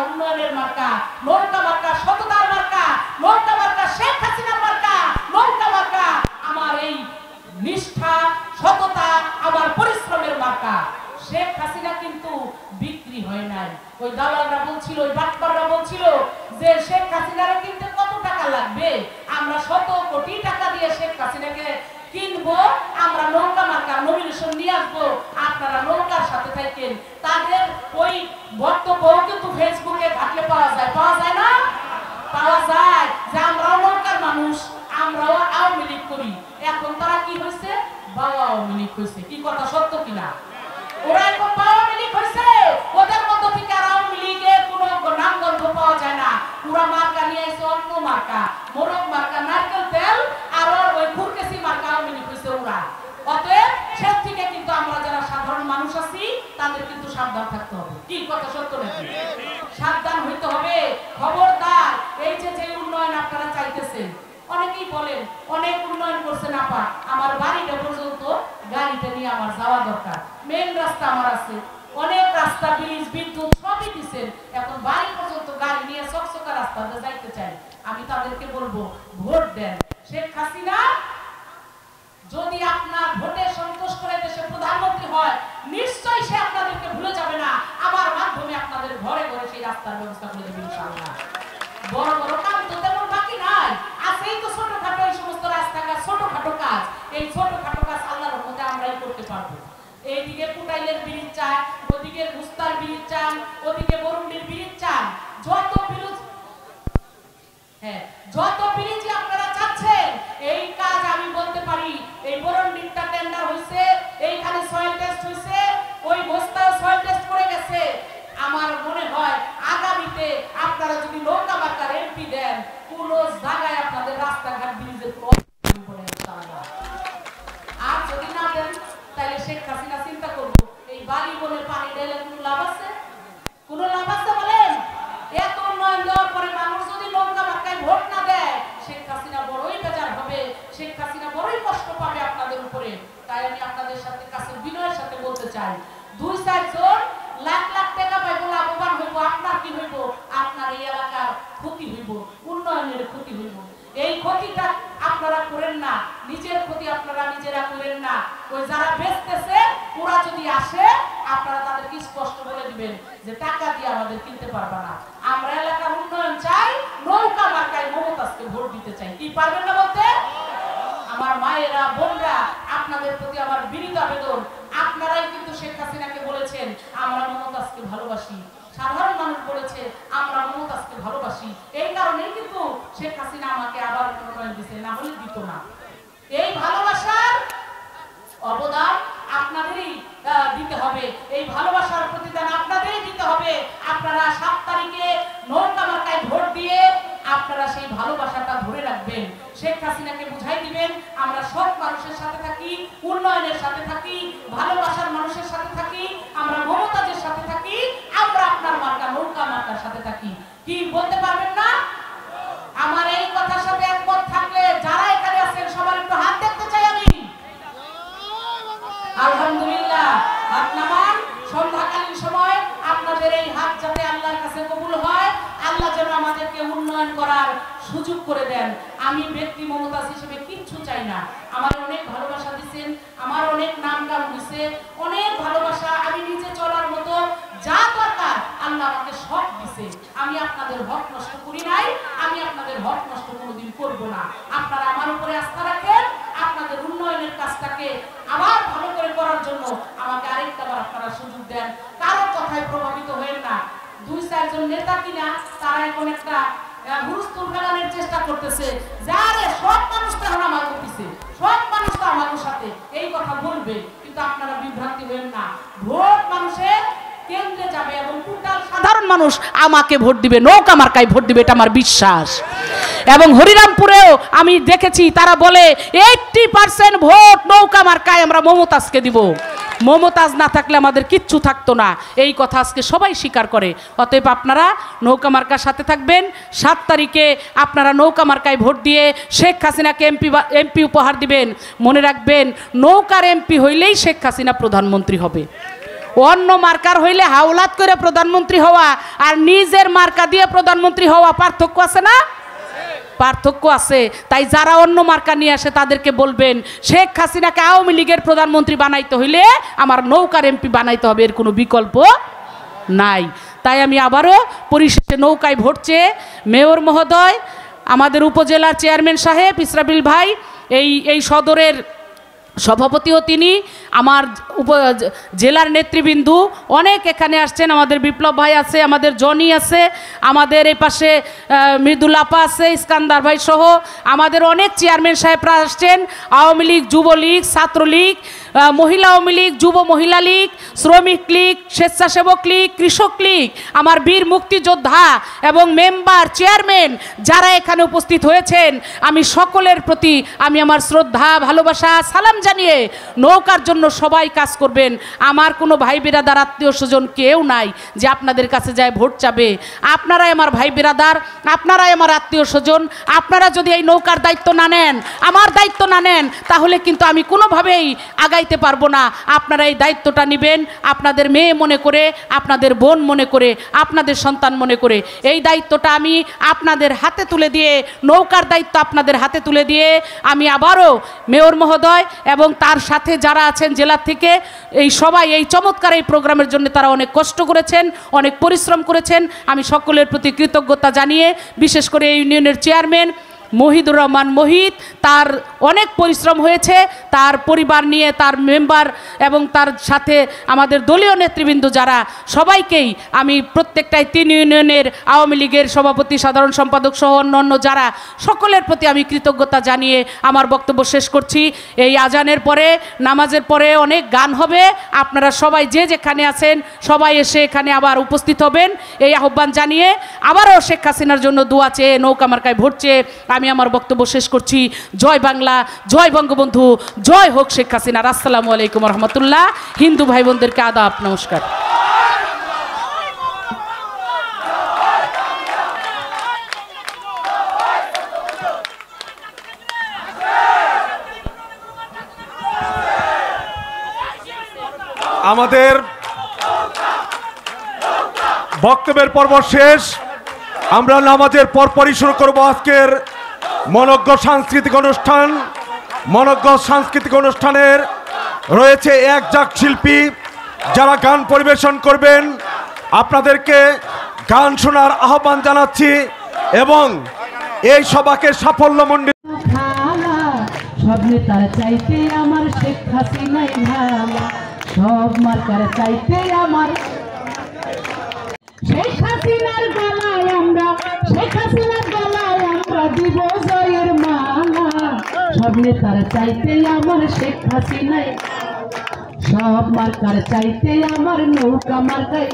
উন্নয়নের মার্কা, নৌকা মার্কা সততার মার্কা, নৌকা মার্কা শেখ হাসিনার মার্কা, নৌকা মার্কা আমার এই নিষ্ঠা সততা আমার পরিশ্রমের মার্কা। শেখ হাসিনা কিন্তু বিক্রি হয় নাই। ওই দালালরা বলছিল, ওই বাটপাররা বলছিল যে শেখ হাসিনার কিনতে কত টাকা লাগবে, আমরা 100 কোটি টাকা দিয়ে শেখ হাসিনাকে কিনবো, আমরা নৌকা মার্কা নমিনেশন নিয়ে আসবো, আপনারা নৌকার সাথে থাকেন। তাদের ওই বক্তব্য কিন্তু ফেসবুকে ঘাটলে পাওয়া যায় না? পাওয়া যায় যে আমরাও নৌকার মানুষ, আমরাও আওয়ামী লীগ করি। এখন তারা কি হয়েছে? বাবা আওয়ামী লীগ হয়েছে। কি কথা সত্য কিনা? ওরা এখন আওয়ামী লীগ হয়েছে, ওদের মধ্য থেকে আর আওয়ামী লীগের কোনো নামগন্ধ পাওয়া যায় না। পুরা মার্কা নিয়ে এসে অন্য মার্কা, মোরগ মার্কা, নারকেল তেল আর ওই ফুরকেসি মার্কা আওয়ামী লীগ হয়েছে ওরা। অতএব সে থেকে কিন্তু আমরা যারা সাধারণ মানুষ আছি তাদের কিন্তু সাবধান থাকতে হবে। কি কথা সত্য নাকি? সাবধান হইতে হবে। খবরদার, এই যে উন্নয়ন আপনারা চাইতেছেন, অনেকেই বলেন অনেক উন্নয়ন করছেন আপা, আমার বাড়িটা পর্যন্ত গাড়িটা নিয়ে আমার যাওয়া দরকার, মেন রাস্তা আমার আছে, অনেক রাস্তা ব্রিজ বিদ্যুৎ সবই দিচ্ছেন, এখন বাড়ি পর্যন্ত গাড়ি নিয়ে চকচকা রাস্তাতে যাইতে চাই। আমি তাদেরকে বলবো ভোট দেন। শেখ হাসিনা যদি আপনার ভোটে সন্তোষ করে দেশে প্রধানমন্ত্রী হয়, নিশ্চয়ই সে আপনাদেরকে ভুলে যাবে না। আমার মাধ্যমে আপনাদের ঘরে ঘরে সেই রাস্তার ব্যবস্থা করে দেবেন ইনশাআল্লাহ। বড় বড় কাজ তো তেমন বাকি নাই, আছেই তো ছোটখাটো এই সমস্ত রাস্তাঘাট, ছোটখাটো কাজ। এই ছোটখাটো কাজ আল্লাহর রহমতে আমরাই করতে পারবো। এইদিকে কুটাইলের ব্রিজ চান, ওদিকে গুস্তার ব্রিজ চান, ওদিকে বরুন্ডির ব্রিজ চান, যত ব্রিজ, হ্যাঁ যত ব্রিজ আপনারা চাচ্ছেন, এই কাজ আমি বলতে পারি। এই বরুন্ডিরটা টেন্ডার হইছে, এইখানে সয়েল টেস্ট হইছে, ওই গোস্তায় সয়েল টেস্ট করে গেছে। আমার মনে হয় আগামীতে আপনারা যদি নৌকা মার্কার এমপি দেন, কোন জায়গায় আপনাদের রাস্তাঘাট ব্রিজের প্রবলেম পড়ে ইনশাআল্লাহ। আর যদি না দেন তাহলে শেখ হাসিনা চিন্তা করবো এই বাড়ি বলে পানি ঢেলে কোনো লাভ আছে? কোনো লাভ আছে বলেন? এত উন্নয়ন দেওয়ার পরে মানুষ যদি নৌকা মার্কায় ভোট না দেয়, শেখ হাসিনা বড়ই বেজার হবে, শেখ হাসিনা বড়ই কষ্ট পাবে আপনাদের উপরে। তাই আমি আপনাদের সাথে কাছে বিনয়ের সাথে বলতে চাই, 2-4 জন লাখ লাখ টাকা পাইব, লাভবান হইব, আপনার কি হইব? আপনার এই এলাকার ক্ষতি হইব, উন্নয়নের ক্ষতি হইব। এই ক্ষতিটা আপনারা করেন না, নিজের ক্ষতি আপনারা নিজেরা করেন না। ওই যারা বেচতেছে ওরা যদি আসে, আপনারা তাদেরকে স্পষ্ট বলে দিবেন যে টাকা দিয়ে আমাদের কিনতে পারবে না, আমরা এলাকার উন্নয়ন চাই, নৌকা মার্কায় মমতাজকে ভোট দিতে চাই। কি পারবেন না বলতে? আমার মায়েরা বোনরা, আপনাদের প্রতি আমার বিনীত আবেদন, আপনারাই কিন্তু শেখ হাসিনাকে বলেছেন আমরা মমতাজকে ভালোবাসি, সাধারণ মানুষ বলেছে আমরা মমতাজকে ভালোবাসি, এই কারণেই কিন্তু শেখ হাসিনা আমাকে আবার মনোনয়ন দিয়েছে, না হলে দিত না। এই ভালোবাসার অবদান আপনাদেরই দিতে হবে, এই ভালোবাসার প্রতিদান আপনাদেরই দিতে হবে। আপনারা 7 তারিখে নৌকা মার্কায় ভোট দিয়ে আপনারা সেই ভালোবাসাটা ধরে রাখবেন। শেখ হাসিনাকে বুঝাই দিবেন আমরা সৎ মানুষের সাথে থাকি, উন্নয়নের সাথে থাকি, ভালোবাসার মানুষের সাথে থাকি, আমরা মমতাজের সাথে থাকি, আমরা আপনার মার্কা নৌকা মার্কার সাথে থাকি। কি বলতে পারবেন না? আমার এই কথার সাথে একমত থাকলে যারা এখানে আছেন সবার একটু হাত দেখতে চাই আমি। আলহামদুলিল্লাহ, হাত নামান। সন্ধ্যাকালীন সময় আপনাদের এই হাত যাতে আল্লাহর কাছে কবুল হয়, আল্লাহ যেন আমাদেরকে উন্নয়ন করার সুযোগ করে দেন। আমি ব্যক্তি মমতাজ হিসেবে কিচ্ছু চাই না, আমার অনেক ভালোবাসা দিচ্ছেন, আমার অনেক নাম গান হয়েছে, অনেক ভালোবাসা, আমি নিজে চলার মতো যা দরকার আল্লাহ আমাকে সব দিছে। আমি আপনাদের হক নষ্ট করি নাই, আমি আপনাদের হক নষ্ট কোনোদিন করব না। আপনারা আমার উপরে আস্থা রাখেন, আপনাদের উন্নয়নের কাজটাকে আবার ভালো করে করার জন্য আমাকে আরেকটাবার আপনারা সুযোগ দেন। কারোর কথায় প্রভাবিত হয়েন না। 2-4 জন নেতা কিনা তারা এখন একটা হুলস্থুল ফেলানোর চেষ্টা করতেছে, যারে সব মানুষ তো এখন আমার পিছে, সব মানুষ তো আমার সাথে, এই কথা বলবে, কিন্তু আপনারা বিভ্রান্তি হবেন না। ভোট মানুষের কেন্দ্রে যাবে এবং টোটাল সাধারণ মানুষ আমাকে ভোট দিবে, নৌকা মার্কায় ভোট দিবে, এটা আমার বিশ্বাস। এবং হরিরামপুরেও আমি দেখেছি তারা বলে 80% ভোট নৌকা মার্কায় আমরা মমতাজকে দিব। মমতাজ না থাকলে আমাদের কিচ্ছু থাকতো না, এই কথা আজকে সবাই স্বীকার করে। অতএব আপনারা নৌকা মার্কার সাথে থাকবেন। 7 তারিখে আপনারা নৌকা মার্কায় ভোট দিয়ে শেখ হাসিনাকে এমপি উপহার দিবেন। মনে রাখবেন, নৌকার এমপি হইলেই শেখ হাসিনা প্রধানমন্ত্রী হবে। অন্য মার্কার হইলে হাওলাত করে প্রধানমন্ত্রী হওয়া আর নিজের মার্কা দিয়ে প্রধানমন্ত্রী হওয়া পার্থক্য আছে না? পার্থক্য আছে। তাই যারা অন্য মার্কা নিয়ে আসে তাদেরকে বলবেন শেখ হাসিনাকে আওয়ামী লীগের প্রধানমন্ত্রী বানাইতে হইলে আমার নৌকার এমপি বানাইতে হবে, এর কোনো বিকল্প নাই। তাই আমি আবারও পরিশেষে নৌকায় ভোট চেয়ে মেয়র মহোদয়, আমাদের উপজেলার চেয়ারম্যান সাহেব ইসরাফিল ভাই, এই সদরের সভাপতিও তিনি, আমার জেলার নেতৃবৃন্দু অনেক এখানে আসছেন, আমাদের বিপ্লব ভাই আছে, আমাদের জনি আছে, আমাদের এই পাশে মৃদুল আপা আছে, ইস্কান্দার ভাই সহ আমাদের অনেক চেয়ারম্যান সাহেবরা আসছেন। আওয়ামী লীগ, যুবলীগ, ছাত্রলীগ, মহিলা আওয়ামী লীগ, যুব মহিলা লীগ, শ্রমিক লীগ, স্বেচ্ছাসেবক লীগ, কৃষক লীগ, আমার বীর মুক্তিযোদ্ধা এবং মেম্বার, চেয়ারম্যান যারা এখানে উপস্থিত হয়েছেন, আমি সকলের প্রতি আমি আমার শ্রদ্ধা, ভালোবাসা, সালাম জানিয়ে নৌকার জন্য সবাই কাজ করবেন। আমার কোনো ভাই বিরাদার, আত্মীয় স্বজন কেউ নাই যে আপনাদের কাছে যায় ভোট চাবে। আপনারাই আমার ভাই বিরাদার, আপনারাই আমার আত্মীয় স্বজন। আপনারা যদি এই নৌকার দায়িত্ব না নেন, আমার দায়িত্ব না নেন, তাহলে কিন্তু আমি কোনোভাবেই আগাইতে পারবো না। আপনারা এই দায়িত্বটা নেবেন আপনাদের মেয়ে মনে করে, আপনাদের বোন মনে করে, আপনাদের সন্তান মনে করে। এই দায়িত্বটা আমি আপনাদের হাতে তুলে দিয়ে, নৌকার দায়িত্ব আপনাদের হাতে তুলে দিয়ে আমি আবারও মেয়র মহোদয় এবং তার সাথে যারা আছেন জেলা থেকে, এই সবাই এই চমৎকার এই প্রোগ্রামের জন্য তারা অনেক কষ্ট করেছেন, অনেক পরিশ্রম করেছেন। আমি সকলের প্রতি কৃতজ্ঞতা জানিয়ে, বিশেষ করে এই ইউনিয়নের চেয়ারম্যান মহিদুর রহমান মহিদ, তার অনেক পরিশ্রম হয়েছে, তার পরিবার নিয়ে, তার মেম্বার এবং তার সাথে আমাদের দলীয় নেতৃবৃন্দ যারা, সবাইকেই আমি প্রত্যেকটাই 3 ইউনিয়নের আওয়ামী লীগের সভাপতি, সাধারণ সম্পাদক সহ অন্যান্য যারা, সকলের প্রতি আমি কৃতজ্ঞতা জানিয়ে আমার বক্তব্য শেষ করছি। এই আজানের পরে, নামাজের পরে অনেক গান হবে, আপনারা সবাই যে যেখানে আছেন সবাই এসে এখানে আবার উপস্থিত হবেন, এই আহ্বান জানিয়ে আবারও শেখ হাসিনার জন্য দোয়া চেয়ে, নৌকা মার্কায় ভোট চেয়ে আমি আমার বক্তব্য শেষ করছি। জয় বাংলা, জয় বঙ্গবন্ধু, জয় হোক শেখ হাসিনা। আসসালামু আলাইকুম রহমতুল্লাহ। হিন্দু ভাই বোনদেরকে আদাব, নমস্কার। আমাদের বক্তব্যের পর্ব শেষ। আমরা নামাজের পরপরই শুরু করব আজকের মনোজ্ঞ সাংস্কৃতিক অনুষ্ঠান। মনোজ্ঞ সাংস্কৃতিক অনুষ্ঠানের রয়েছে একজাক শিল্পী যারা গান পরিবেশন করবেন। আপনাদেরকে গান শোনার আহ্বান জানাচ্ছি এবং এই সভাকে সাফল্যমণ্ডিত। সব নেতার চাইতে আমার শেখ হাসিনাই ভালো, সব মার্কার চাইতে আমার শেখ হাসিনার গলায় আমরা, শেখ হাসিনার গলায় আমরা দিব জয়ের মালা। সব নেতার চাইতে আমার শেখ হাসিনাই, সব মার্কার চাইতে আমার নৌকা মার্কায়